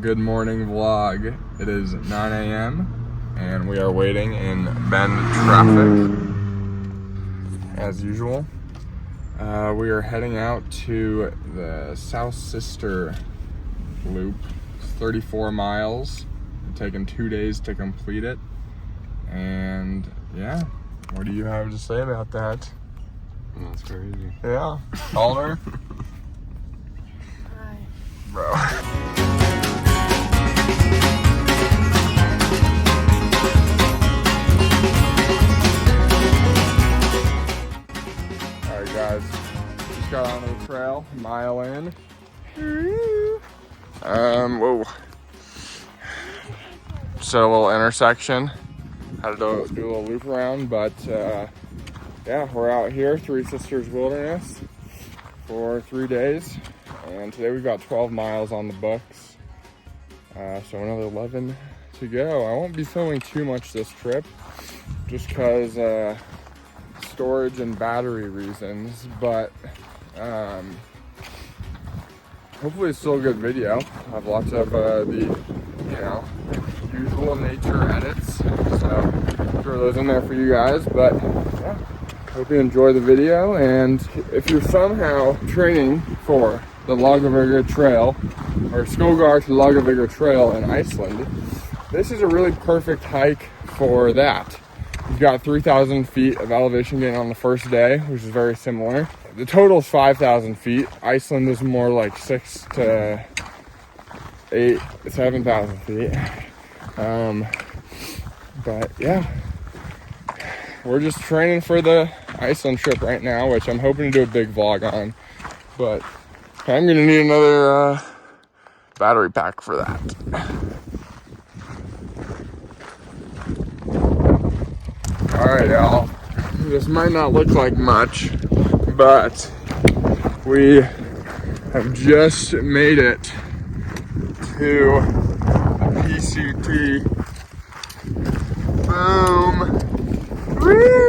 good morning vlog. It is 9 a.m. and we are waiting in Bend traffic as usual. We are heading out to the South Sister Loop. It's 34 miles. It's taken 2 days to complete it. And yeah, what do you have to say about that? That's crazy. Yeah, Calder. Hi. Bro. Alright guys, just got on the trail, a mile in. Whoa. Just at a little intersection. Had to do a little loop around, but yeah, we're out here, Three Sisters Wilderness, for 3 days. And today we've got 12 miles on the books. So another 11 to go. I won't be filming too much this trip, just because storage and battery reasons, but hopefully it's still a good video. I have lots of the usual nature edits, so throw those in there for you guys. But yeah, hope you enjoy the video, and if you're somehow training for the Laugavegard Trail or Skogard to Laugavegard Trail in Iceland, this is a really perfect hike for that. You've got 3,000 feet of elevation gain on the first day, which is very similar. The total is 5,000 feet. Iceland is more like 6,000 to 7,000 feet. But yeah, we're just training for the Iceland trip right now, which I'm hoping to do a big vlog on. But I'm gonna need another battery pack for that. Alright y'all, this might not look like much, but we have just made it to the PCT. Boom! Woo!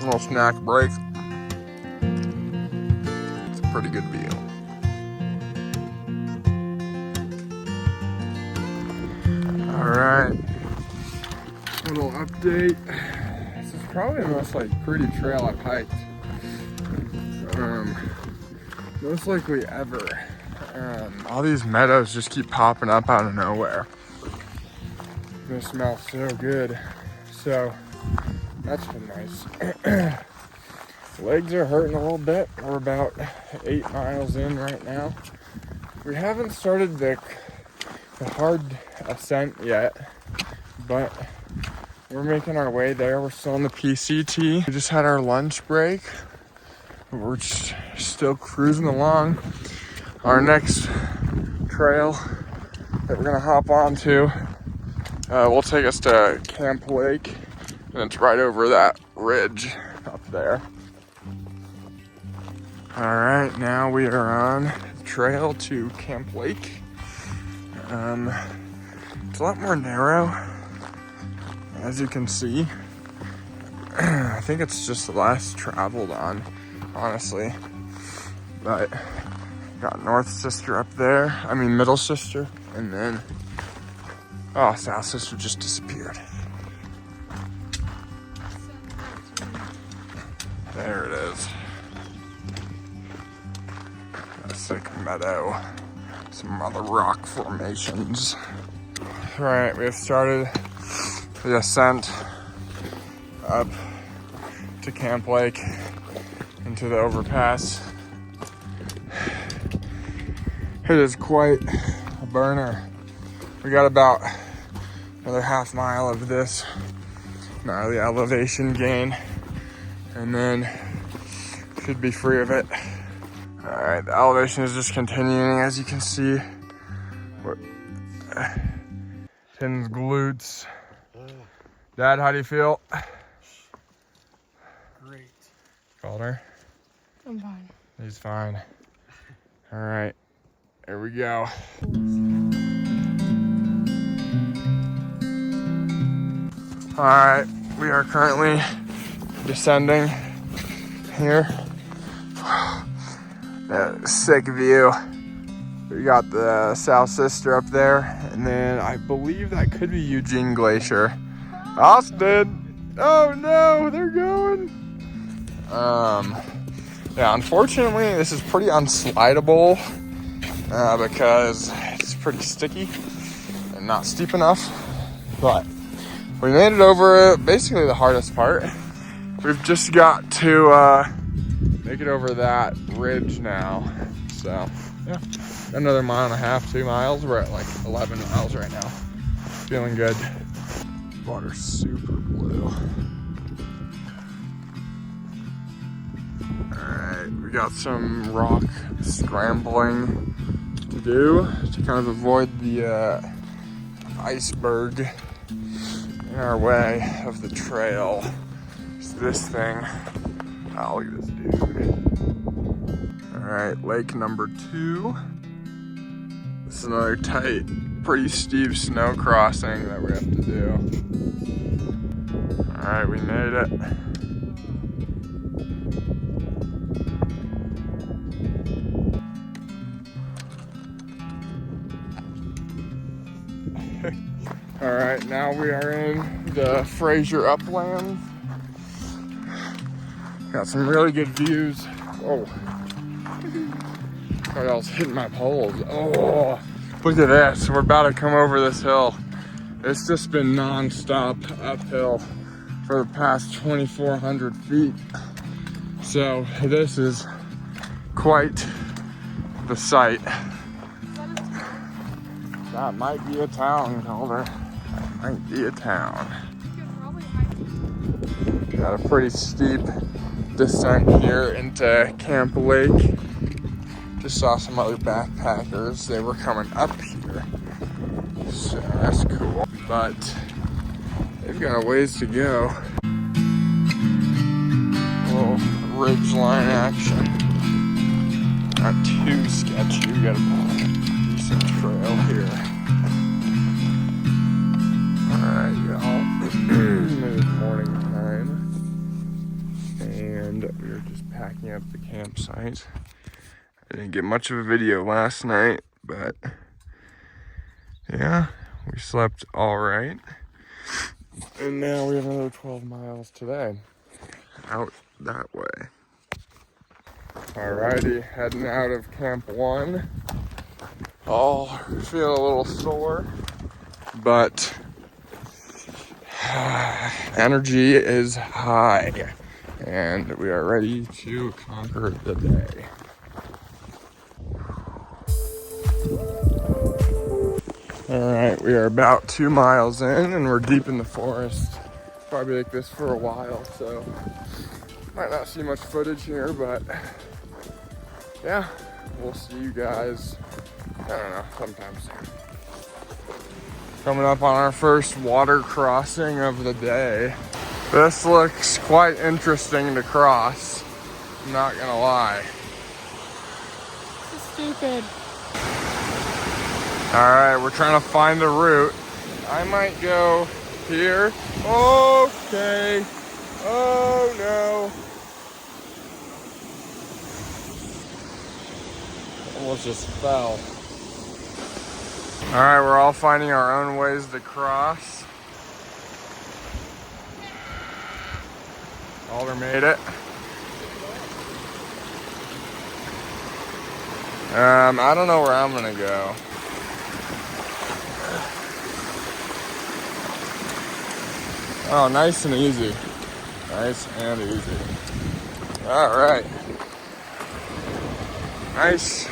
Little snack break. It's a pretty good view. Alright. Little update. This is probably the most pretty trail I've hiked. Most likely ever. All these meadows just keep popping up out of nowhere. They smell so good. So that's been nice. Legs are hurting a little bit. We're about 8 miles in right now. We haven't started the hard ascent yet, but we're making our way there. We're still on the PCT. We just had our lunch break. We're just still cruising along. Our next trail that we're gonna hop onto will take us to Camp Lake. And it's right over that ridge up there. All right, now we are on the trail to Camp Lake. It's a lot more narrow, as you can see. I think it's just less traveled on, honestly. But got North Sister up there. I mean, Middle Sister, and then South Sister just disappeared. There it is. A sick meadow. Some other rock formations. Right, we have started the ascent up to Camp Lake into the overpass. It is quite a burner. We got about another half mile of this gnarly elevation gain, and then should be free of it. All right, the elevation is just continuing, as you can see. Tim's glutes. Dad, how do you feel? Great. Calder? I'm fine. He's fine. All right, here we go. All right, we are currently descending here. Sick view. We got the South Sister up there, and then I believe that could be Eugene Glacier. Austin! Oh no, they're going. Yeah, unfortunately, this is pretty unslidable because it's pretty sticky and not steep enough. But we made it over basically the hardest part. We've just got to make it over that ridge now. So, yeah, another mile and a half, 2 miles. We're at like 11 miles right now. Feeling good. Water's super blue. Alright, we got some rock scrambling to do to kind of avoid the iceberg in our way of the trail. It's this thing. Oh, look at this dude. Alright, lake number 2. This is another tight, pretty steep snow crossing that we have to do. Alright, we made it. Alright, now we are in the Fraser Upland. Got some really good views. Oh, what else hitting my poles? Oh, look at this. We're about to come over this hill. It's just been non-stop uphill for the past 2,400 feet. So this is quite the sight. That might be a town, Calder. That might be a town. Got a pretty steep descent here into Camp Lake. Just saw some other backpackers. They were coming up here. So that's cool. But they've got a ways to go. A little ridgeline action. Not too sketchy. We got a decent trail here. Alright, y'all. It is morning time. And we are just packing up the campsite. I didn't get much of a video last night, but yeah, we slept all right. And now we have another 12 miles today, out that way. Alrighty, heading out of Camp 1. All feeling a little sore, but energy is high, and we are ready to conquer the day. Alright, we are about 2 miles in and we're deep in the forest. Probably like this for a while, so might not see much footage here, but yeah, we'll see you guys, I don't know, sometime soon. Coming up on our first water crossing of the day. This looks quite interesting to cross, I'm not gonna lie. This is stupid. Alright, we're trying to find the route. I might go here. Okay. Oh no. Almost just fell. Alright, we're all finding our own ways to cross. Calder made it. I don't know where I'm gonna go. Oh, nice and easy. Nice and easy. All right. Nice.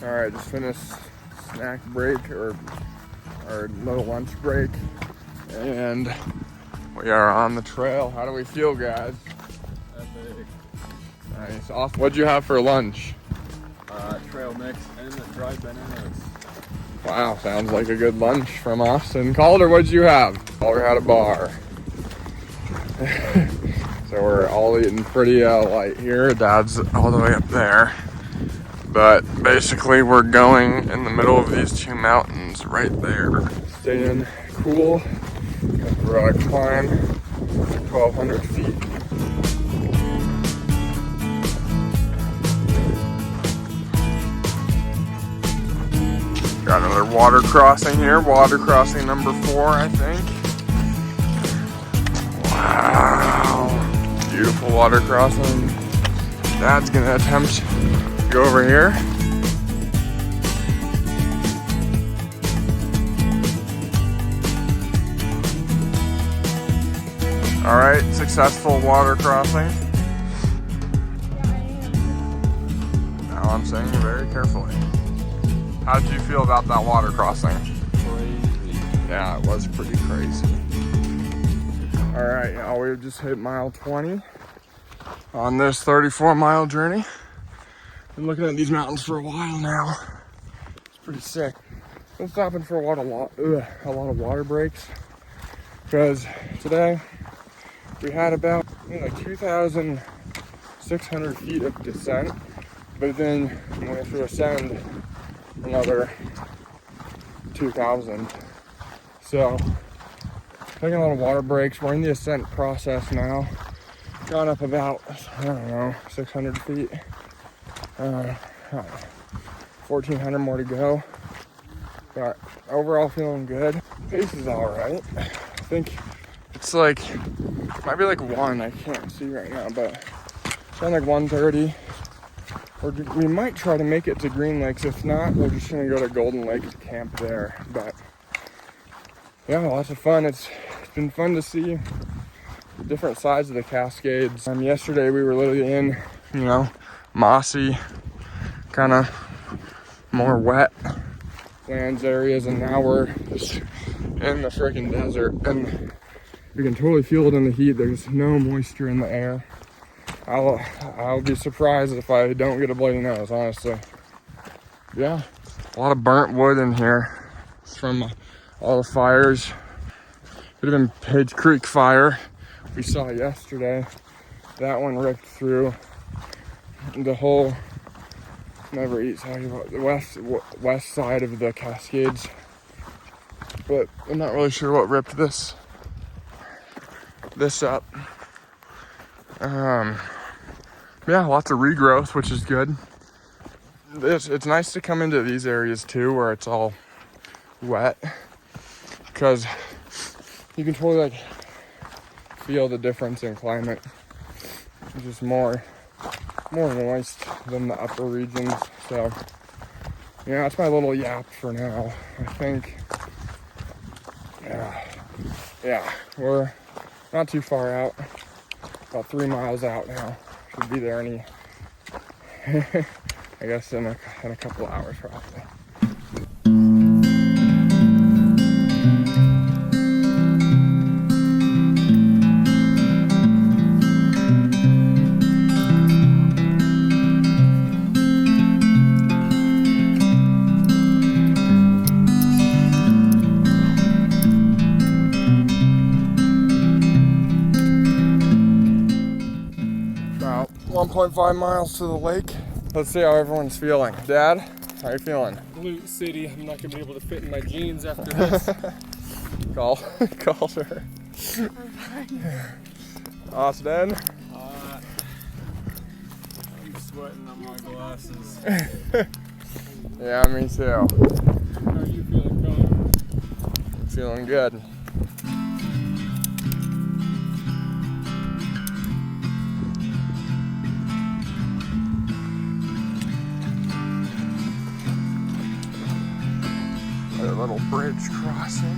All right, just finished snack break or little lunch break, and we are on the trail. How do we feel, guys? Epic. Nice. Awesome. What'd you have for lunch? Trail mix and the dried bananas. Wow, sounds like a good lunch from us. And Calder, what'd you have? Calder had a bar. So we're all eating pretty light here. Dad's all the way up there. But basically we're going in the middle of these two mountains right there. Staying cool. We're gonna climb 1,200 feet. Got another water crossing here. Water crossing number 4, I think. Wow. Beautiful water crossing. Dad's gonna attempt to go over here. All right, successful water crossing. Now I'm saying very carefully. How did you feel about that water crossing? Crazy. Yeah, it was pretty crazy. All right, now we've just hit mile 20 on this 34-mile journey. Been looking at these mountains for a while now. It's pretty sick. Been stopping for a lot of water breaks because today we had about 2,600 feet of descent, but then we have to ascend another 2,000. So taking a lot of water breaks. We're in the ascent process now. Gone up about, 600 feet. 1,400 more to go. But overall feeling good. Pace is all right. I think it's like, might be like 1, I can't see right now, but it's around like 1:30. We might try to make it to Green Lakes. If not, we're just gonna go to Golden Lake to camp there. But yeah, lots of fun. It's been fun to see the different sides of the Cascades. Yesterday we were literally in, mossy, kind of more wet lands areas, and now we're just in the freaking desert, and you can totally feel it in the heat. There's no moisture in the air. I'll be surprised if I don't get a bloody nose, honestly. Yeah, a lot of burnt wood in here from all the fires. Could have been Page Creek fire we saw yesterday. That one ripped through the whole, never eat talking about the west side of the Cascades. But I'm not really sure what ripped this up. Yeah, lots of regrowth, which is good. It's nice to come into these areas too, where it's all wet, because you can totally feel the difference in climate. It's just more moist than the upper regions. So yeah, that's my little yap for now. I think, yeah, we're not too far out. About 3 miles out now. Should be there any, I guess in a couple hours probably. About 1.5 miles to the lake. Let's see how everyone's feeling. Dad, how are you feeling? Loot City. I'm not gonna be able to fit in my jeans after this. Call her. I'm fine. Austin. I'm sweating on my glasses. Yeah, me too. How are you feeling, Colin? Feeling good. little bridge crossing.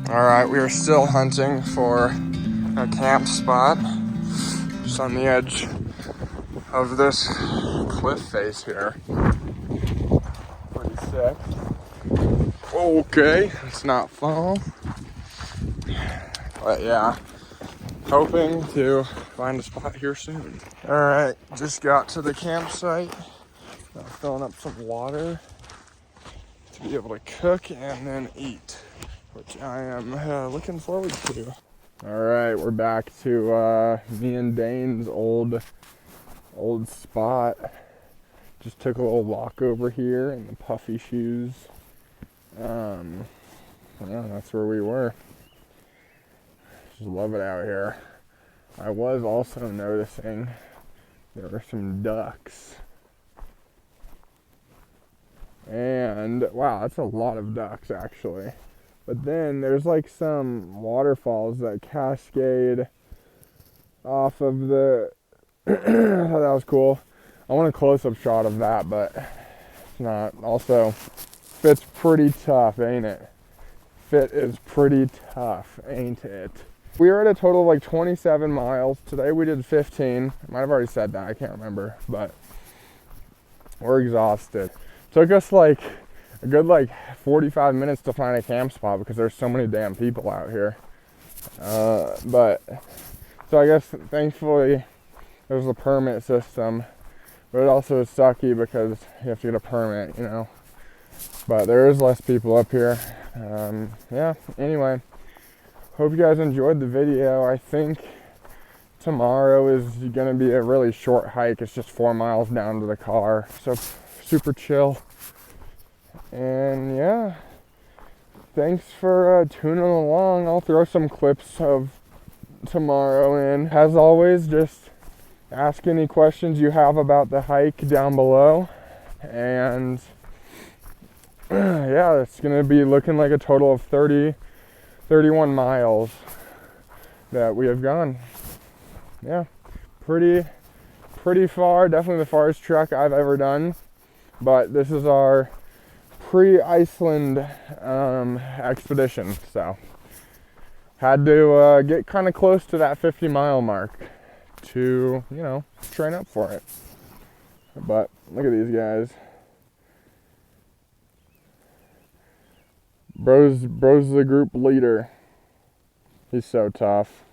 All right, we are still hunting for a camp spot just on the edge of this cliff face here. Pretty sick. Okay, it's not fall. But yeah, hoping to find a spot here soon. All right, just got to the campsite. Filling up some water to be able to cook and then eat, which I am looking forward to. All right, we're back to me and Dane's old spot. Just took a little walk over here in the puffy shoes. Yeah, that's where we were. Just love it out here. I was also noticing there were some ducks. And wow, that's a lot of ducks actually. But then there's like some waterfalls that cascade off of the I thought that was cool. I want a close-up shot of that, but it's not. Also, fit's pretty tough, ain't it? Fit is pretty tough, ain't it? We are at a total of like 27 miles. Today we did 15. I might have already said that, I can't remember, but we're exhausted. Took us like a good 45 minutes to find a camp spot because there's so many damn people out here. But so I guess thankfully there's a permit system, but it also is sucky because you have to get a permit, you know. But there is less people up here. Yeah, anyway, hope you guys enjoyed the video. I think tomorrow is gonna be a really short hike. It's just 4 miles down to the car, so super chill. And yeah, thanks for tuning along. I'll throw some clips of tomorrow in. As always, just ask any questions you have about the hike down below. And yeah, it's gonna be looking like a total of 31 miles that we have gone. Yeah, pretty far. Definitely the farthest trek I've ever done. But this is our pre-Iceland expedition, so had to get kind of close to that 50-mile mark to, you know, train up for it. But look at these guys. Bro's the group leader. He's so tough.